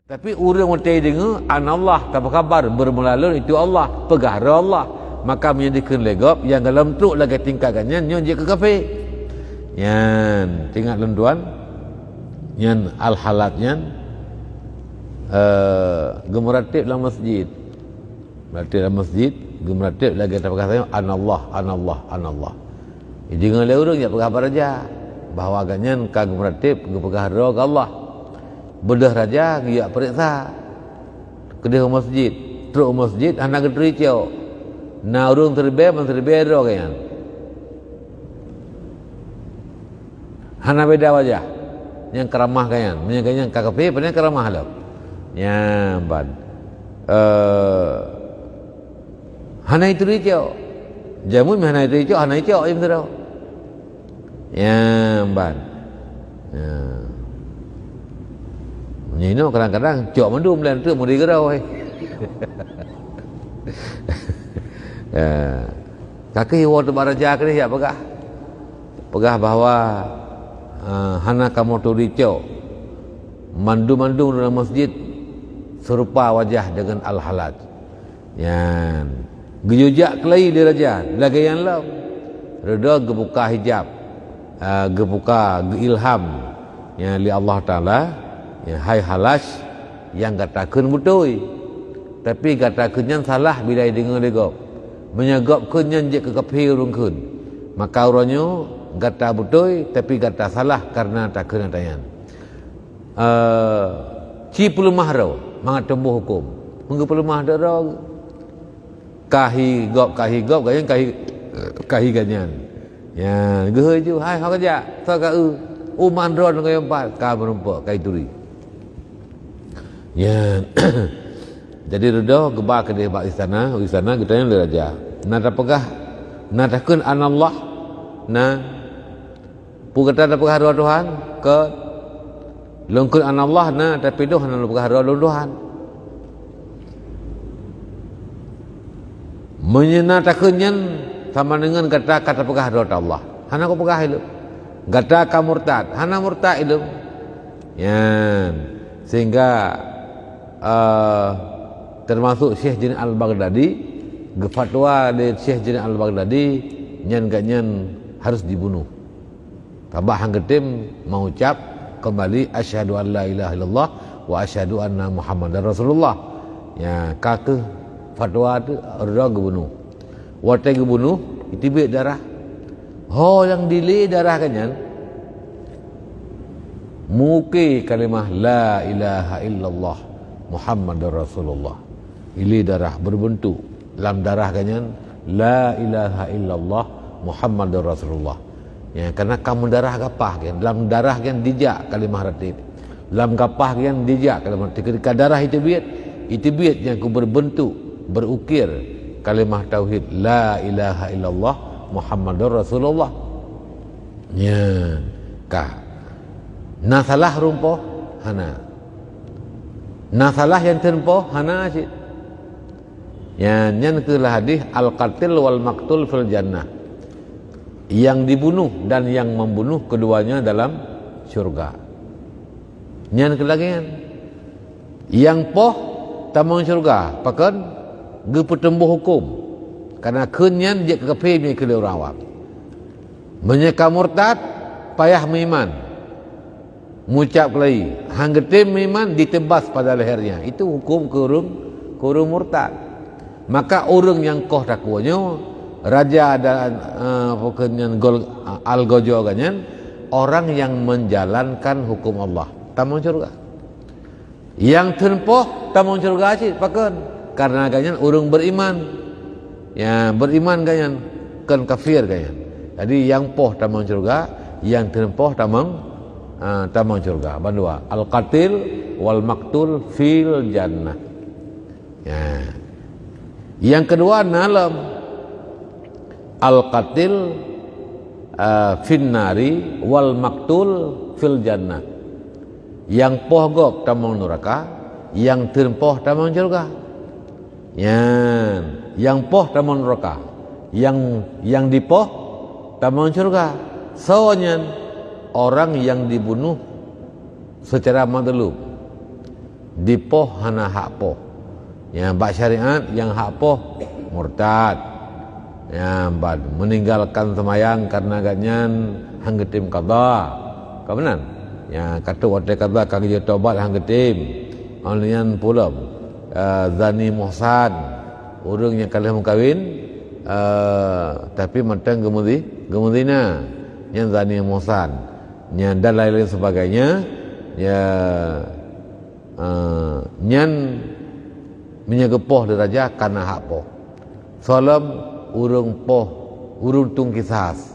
Tapi orang wantai dengar anallah tanpa khabar bermelalui itu Allah pegahara Allah, maka menjadikan legap yang dalam truk lagi tingkatkannya nyon je ke kafir. Yan tengok lenduan yan al-halatnya gemeratib dalam masjid. Meratib dalam masjid, gemeratib lagi tanpa khabar anallah. Jadi dengan orang yang pegahara aja bahawa ganyan ka gemeratib pegahara ke Allah. Bedah raja dia periksa kedai masjid truk masjid anak gedri cio na urung terbe ro kan hana beda wajah yang keramah kan menyangkanya KKP pada keramah lah ya ban hana itu cio jamu hana itu cio hana cio im tero ya ban ya Nino kadang-kadang cok mendum lain tu mau digerau kaki waktu baraja ni ya pegah bahawa hana kamu tu dicok mandu dalam masjid serupa wajah dengan al-halat yan gejujak kelai dia raja lagi yang lam reda gebuka hijab gebuka ilham yang li Allah Ta'ala ya, hai halas yang katakan betul tapi katakan yang salah bila dengar legap menyagapkan yang je ke kafir rungkun maka orangnya kata betul tapi kata salah karena takkan tayan ci pelemah rau mangat tembuh hukum mengge pelemah dak rau kahi gop ganyan kahi ganyan ya geuh ju hai hak aja saka uman ron dengan empat ka merumpak kai turi. Ya, jadi reda gebak ke dia bak istana kita yang raja. Nada pegah, nada kun anallah, na pugata ada pegah Tuhan ke lengkun anallah na tapi doh na pegah Tuhan. Menyenatakeun sama dengan kata pegah Allah. Hana ko pegah itu. Kata ka murtad, hana murtad itu. Ya, sehingga termasuk Syekh Jain Al-Baghdadi gefatwa dari Syekh Jain Al-Baghdadi nyan harus dibunuh tambah hanggetim mengucap kembali asyhadu an la ilaha illallah wa asyhadu anna muhammadar rasulullah ya kake fatwa tu orang gebunuh wate gebunuh itibik darah yang dili darah kanyan muki kalimah la ilaha illallah Muhammadur Rasulullah ili darah berbentuk dalam darah kanyan la ilaha illallah Muhammadur Rasulullah ya karena kamu darah kapah kan dalam darah kan dijak kalimah ratib dalam kapah kan dijak kalimah ketika darah itu biat yang ku berbentuk berukir kalimah tauhid la ilaha illallah Muhammadur Rasulullah ya kah na salah rumpoh hana na salah yang tempoh hana asyid ya nyan kelah hadis al-qatil wal maktul fil jannah yang dibunuh dan yang membunuh keduanya dalam syurga nyan kelagian yang poh tamang syurga pakan gepetembuh hukum karena kenyan je kekepih ni ke orang awam menyeka murtad payah meiman mucap kelai hanggetim meiman ditebas pada lehernya itu hukum kurung murtad maka orang yang koh takwanya raja dan bukannya al-gojo ganyan orang yang menjalankan hukum Allah tamang surga yang tempoh tamang surga sih pakan karena ganyan orang beriman ya beriman ganyan kan kafir ganyan jadi yang poh tamang surga yang tempoh tamang surga bandua al-qatil wal maktul fil jannah ya yang kedua nalam al-qatil finnari wal maktul fil jannah yang poh gop tamang neraka yang tempoh tamang surga ya yang poh tamang neraka yang dipoh tamang surga soalnya orang yang dibunuh secara madlum dipoh hana hak poh. Yang bak syariat yang hak poh murtad. Yang bak meninggalkan semayang karena ganyan hang getim qada. Kabenan? Yang kata waktu qada kang dia tobat hang getim. Alian pula zani muhsan, orang yang kalah mengkawin tapi matang gemudina yang zani muhsan, yang dan lain-lain sebagainya, ya nyan menyegepoh deraja karena hak poh. Salam urung poh, urung tung kisas.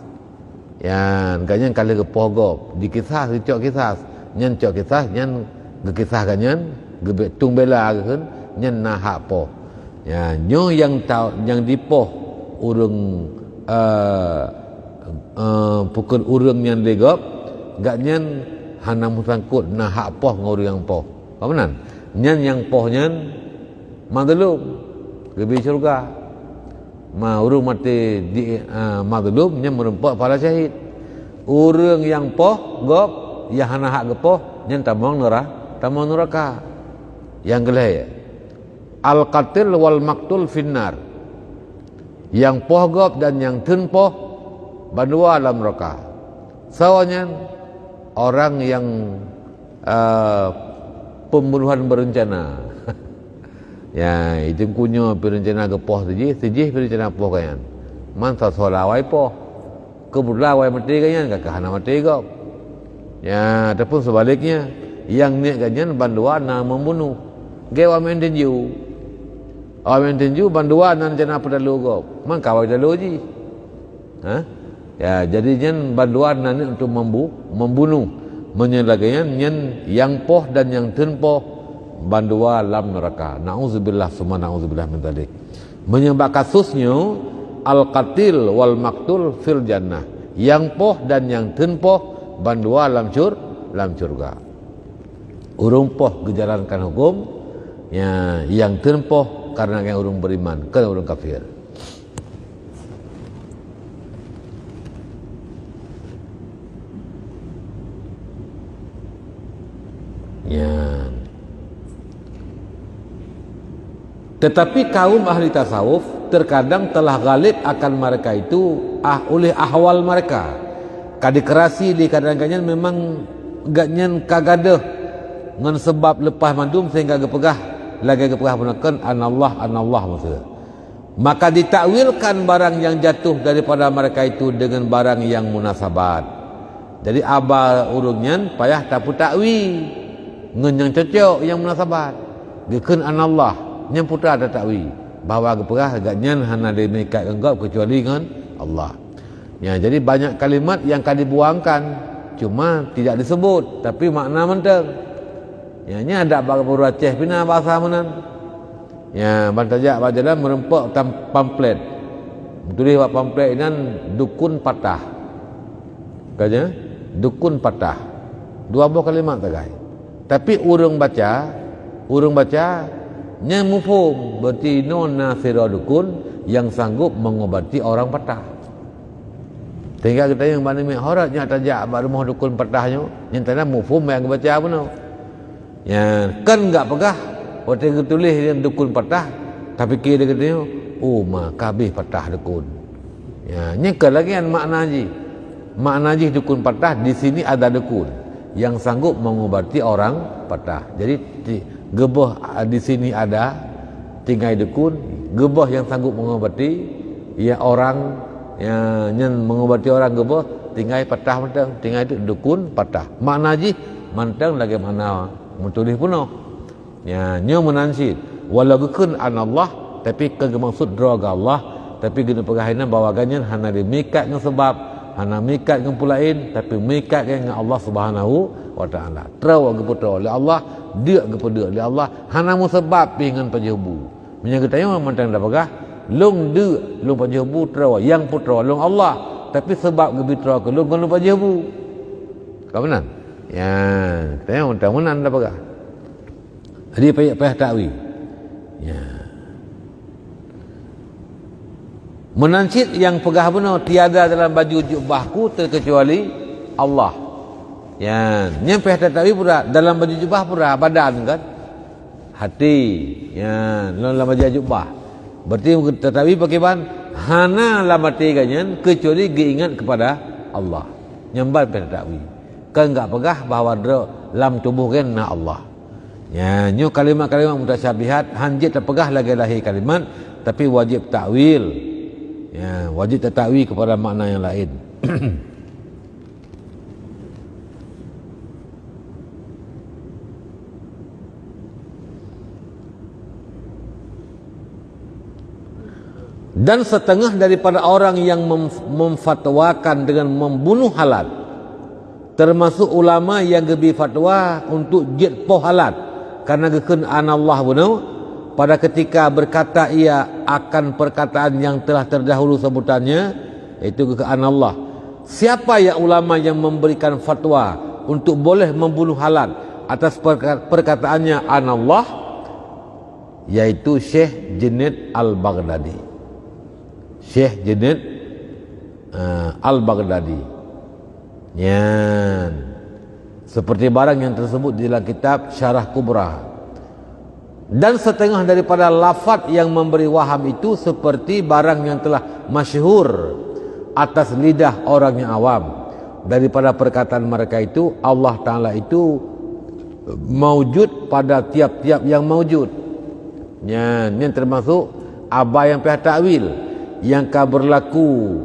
Yang ganyan kali gepoh gop, di kisas, di cok kisas, nyan cok kisas, nyan gekisah ganyan, gebek tung bela kan, nyan nah hak poh. Ya, nyo yang tahu, yang dipoh urung pukul urung yang legop, ganyan hana musangkut nah hak poh ngurung yang poh. Kapan? Nyan yang poh nyan madlum gebi surga. Ma urung mati di madlum nyan merempak para syahid. Urung yang poh gop ya hana hak gepoh nyan tamang neraka. Yang gelai al qatil wal maktul finnar. Yang poh gop dan yang tun poh bandua alam neraka. Sawanya orang yang pembunuhan berencana. Ya, itu kunyo berencana gepoh sejih berencana poh kayan. Man sa solawai poh. Kebulawai mati kayan kakak hana mati gop. Ya, ataupun sebaliknya yang niat ganyan banduan na membunuh. Ge wa mendenju. Wa mendenju banduan nan jana pedalu gop. Man kawai dalu ji. Ha? Ya, jadi nyen banduan nan untuk membunuh. Menyelagaian nyen yang poh dan yang tun poh bandua lam neraka. Nauzubillah summa nauzubillah min dzalik. Menyebab kasusnya al-qatil wal maktul fil jannah. Yang poh dan yang tun poh bandua lam surga. Urung poh gejalankan hukum, ya, yang tun poh karena yang urung beriman, kan urung kafir. Ya. Tetapi kaum ahli tasawuf terkadang telah galib akan mereka itu oleh ahwal mereka. Kadikerasi di kadang-kadang memang ganyan kagadah ngan sebab lepas mandum sehingga gepegah lagi gepegah menekan anallah maksudnya. Maka ditakwilkan barang yang jatuh daripada mereka itu dengan barang yang munasabat. Jadi aba urungnya payah tapu takwi ngan yang cocok yang munasabat. Gekeun anallah yang putra ada takwi bahawa geperah agaknya hana demikat enggak kecuali dengan Allah. Ya, jadi banyak kalimat yang akan dibuangkan cuma tidak disebut tapi makna menteng. Ya, nya ada baru Aceh pina bahasa menan. Ya, bantajak bajalan merempak pamflet. Tulis buat pamflet ini dukun patah. Katanya dukun patah. Dua buah kalimat tagai. Tapi urang baca nya mufhum berarti non nasira dukun yang sanggup mengobati orang patah. Tinggal kita yang mana mi horatnya tajak baru mau dukun patahnya yang tanda mufhum yang baca apa no. Ya kan enggak pegah waktu tulis yang dukun patah tapi kira dia oh maka habis patah dukun. Ya nyekal lagi kan makna ji dukun patah di sini ada dukun yang sanggup mengobati orang patah. Jadi gebah di sini ada tinggai dukun, gebah yang sanggup mengobati ya orang yang mengobati orang gebah tinggai patah mentang, tinggai itu dukun patah. Makna ji mentang lagi mana menulis puno. Ya nyo menansid walau gekun anallah tapi ke maksud droga Allah tapi guna pergahinan bawa ganyan hana demikat dengan sebab hana mikat dengan pulain tapi mikat dengan Allah Subhanahu wa taala. Trawa geputra oleh Allah, dia geputra oleh Allah, hana mu sebab dengan pajebu. Menyangka tanya mentang dapagah long de long pajebu trawa yang putra long Allah tapi sebab gebitra ke long long pajebu. Kapan? Ya, tanya mentang menan dapagah. Jadi payah takwi. Ya. Menansid yang pegah benar tiada dalam baju jubahku terkecuali Allah. Ya, nyampe takwi pura dalam baju jubah pura badan kan. hati. Ya, lama dia jubah. Berarti tetapi bagaimana? Hana lama ganyan kecuali diingat kepada Allah. Nyembah pada takwi. Kan enggak pegah bahawa dalam tubuh kan na Allah. Ya, nyu kalimat-kalimat mutasyabihat hanjit terpegah lagi lahir kalimat tapi wajib takwil. Ya, wajib takwil kepada makna yang lain. Dan setengah daripada orang yang memfatwakan dengan membunuh halat, termasuk ulama yang lebih fatwa untuk jid poh halat karena gekun anallah bunuh pada ketika berkata ia akan perkataan yang telah terdahulu sebutannya, itu gekun anallah. Siapa ya ulama yang memberikan fatwa untuk boleh membunuh halat atas perkataannya anallah, yaitu Syekh Junaid Al-Baghdadi. Syekh Junaid Al-Baghdadi. Ya. Seperti barang yang tersebut di dalam kitab Syarah Kubra. Dan setengah daripada lafaz yang memberi waham itu seperti barang yang telah masyhur atas lidah orang yang awam. Daripada perkataan mereka itu, Allah Ta'ala itu maujud pada tiap-tiap yang maujud. Ya, ini termasuk abah yang pihak takwil yang ka berlaku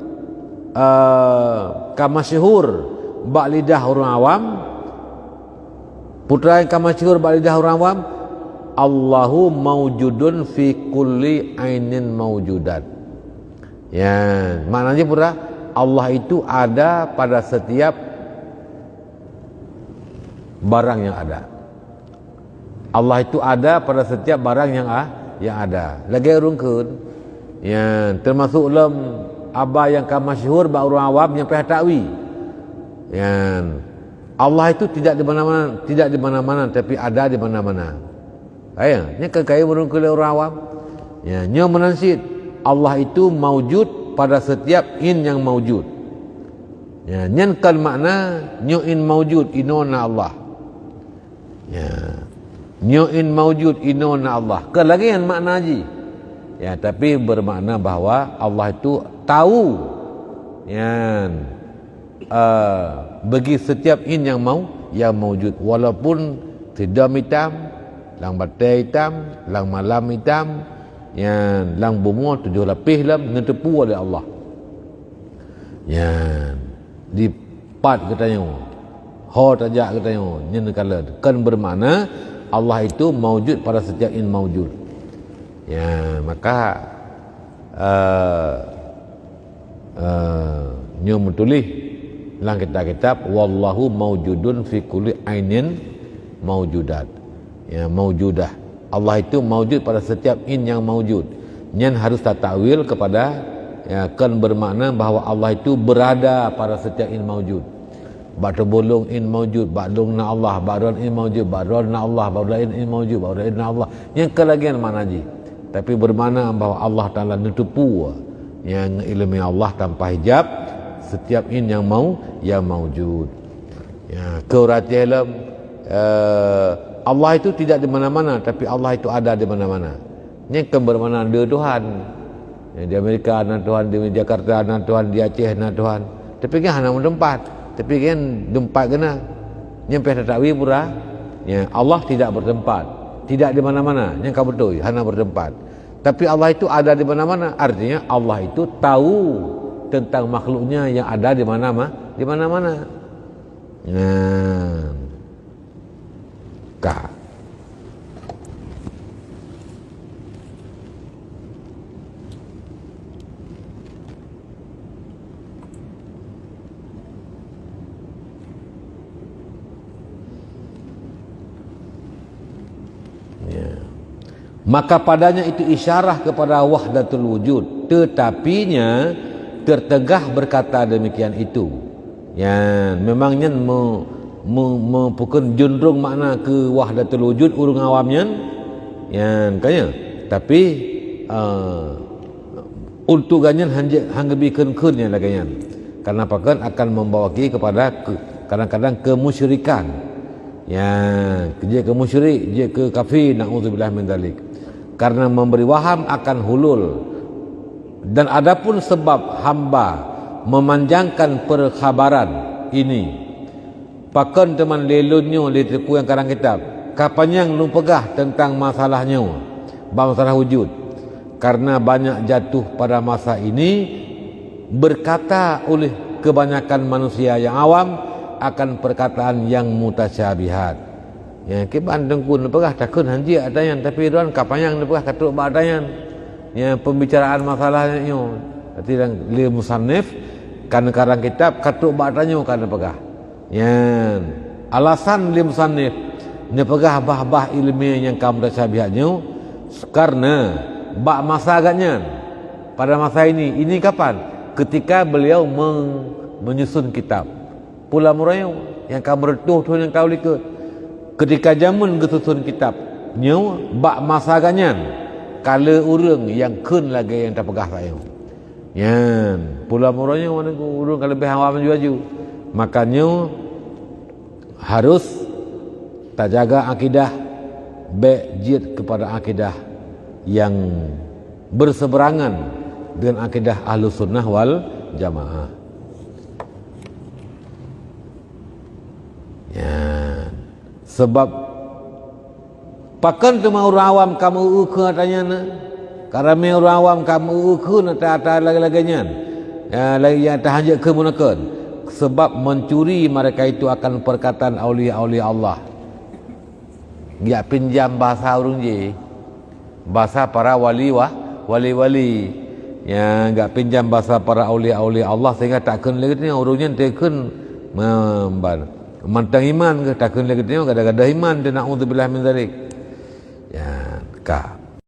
ka masyhur bak lidah orang awam, putra yang ka masyhur bak lidah orang awam, Allahu maujudun fi kulli ainin maujudat. Ya, maknanya putra, Allah itu ada pada setiap barang yang ada. Allah itu ada pada setiap barang yang ada. Lagi urungkeun. Ya, termasuk dalam abah yang ka masyhur ba orang awam yang pihak takwi. Ya, Allah itu tidak di mana-mana, tapi ada di mana-mana. Aya, nya kaya urung ke orang awam. Ya, nya menansid Allah itu maujud pada setiap in yang maujud. Ya, nyen kan makna nyo in maujud inona Allah. Ya, nyo in maujud inona Allah. Ke lagi yang makna haji. Ya, tapi bermakna bahawa Allah itu tahu ya, bagi setiap in yang maujud, walaupun tidak hitam, lang batai hitam, lang malam hitam, ya, lang bumi 7 lapis lam ngetepu oleh Allah. Ya, di pat katanya, ho tajak katanya, nyen kala kan bermakna Allah itu maujud pada setiap in maujud. Ya, maka nyo mentulih lang kitab wallahu maujudun fi kulli ainin maujudat. Ya, maujudah. Allah itu maujud pada setiap in yang maujud. Nyen harus takwil kepada ya, kan bermakna bahawa Allah itu berada pada setiap in maujud. Ba'da bolong in maujud, ba'dong na Allah, ba'don in maujud, ba'don na Allah, ba'don in maujud, ba'don na Allah. Yang kelagian mana ji? Tapi bermakna bahawa Allah Ta'ala nutupu yang ilmu Allah tanpa hijab setiap in yang maujud. Ya, keurati ilm Allah itu tidak di mana-mana, tapi Allah itu ada di mana-mana. Ini kan bermakna ada Tuhan. Ya, di Amerika ada Tuhan, di Jakarta ada Tuhan, di Aceh ada Tuhan. Tapi kan hanya tempat. Tapi kan tempat kena. Nyampe takwi pura. Ya, Allah tidak bertempat, tidak di mana-mana. Yang kau betul, hanya bertempat. Tapi Allah itu ada di mana-mana. Artinya Allah itu tahu tentang makhluknya yang ada di mana-mana. Nah, kah. Maka padanya itu isyarah kepada wahdatul wujud, tetapinya tertegah berkata demikian itu. Ya, memangnya mempukul jundrung makna ke wahdatul wujud urung awamnya. Ya, kaya. Tapi untuk ganyan hangga bikin-kunnya lagi. Karena pakan akan membawa kepada kadang-kadang kemusyrikan. Ya, dia ke musyrik, dia ke kafir, na'udzubillah min dzalik. Karena memberi waham akan hulul. Dan adapun sebab hamba memanjangkan perkhabaran ini, pakan teman lelunyo liteku yang karang kitab, kapan yang lu pegah tentang masalahnya, masalah wujud. Karena banyak jatuh pada masa ini berkata oleh kebanyakan manusia yang awam akan perkataan yang mutasyabihat. Ya, ke bandeng kun lepegah takun hanji adayan tapi doan kapan yang lepegah katuk ba adayan. Ya, pembicaraan masalahnya nyo. Berarti dan li musannif kan karang kitab katuk ba adanyo kan lepegah. Ya, alasan li musannif ne pegah bah-bah ilmiah yang kamu mutasyabihatnya karena ba masa agaknya pada masa ini kapan? Ketika beliau menyusun kitab. Pula murayu yang kamu retuh tu yang kau likut. Ketika zaman kesusun kitab nyo bak masa ganyan kala urang yang keun lagi yang tak pegah saya. Yan, pula muranya mana ku urang kalau lebih awam ju. Makanya harus tak jaga akidah bejit kepada akidah yang berseberangan dengan akidah Ahlus Sunnah wal Jamaah. Ya. Sebab pakan tu mau orang awam kamu uke katanya na. Karena me orang awam kamu uke na tak lagi-laginya. Ya lagi yang tak hanya kemunakan. Sebab mencuri mereka itu akan perkataan aulia-aulia Allah. Dia pinjam bahasa orang je. Bahasa para wali-wali. Ya enggak pinjam bahasa para aulia-aulia Allah sehingga tak ken lagi ni orangnya teken mantang iman ke takun lagi tengok kadang-kadang iman dia na'udzubillah min dzalik. Ya, ka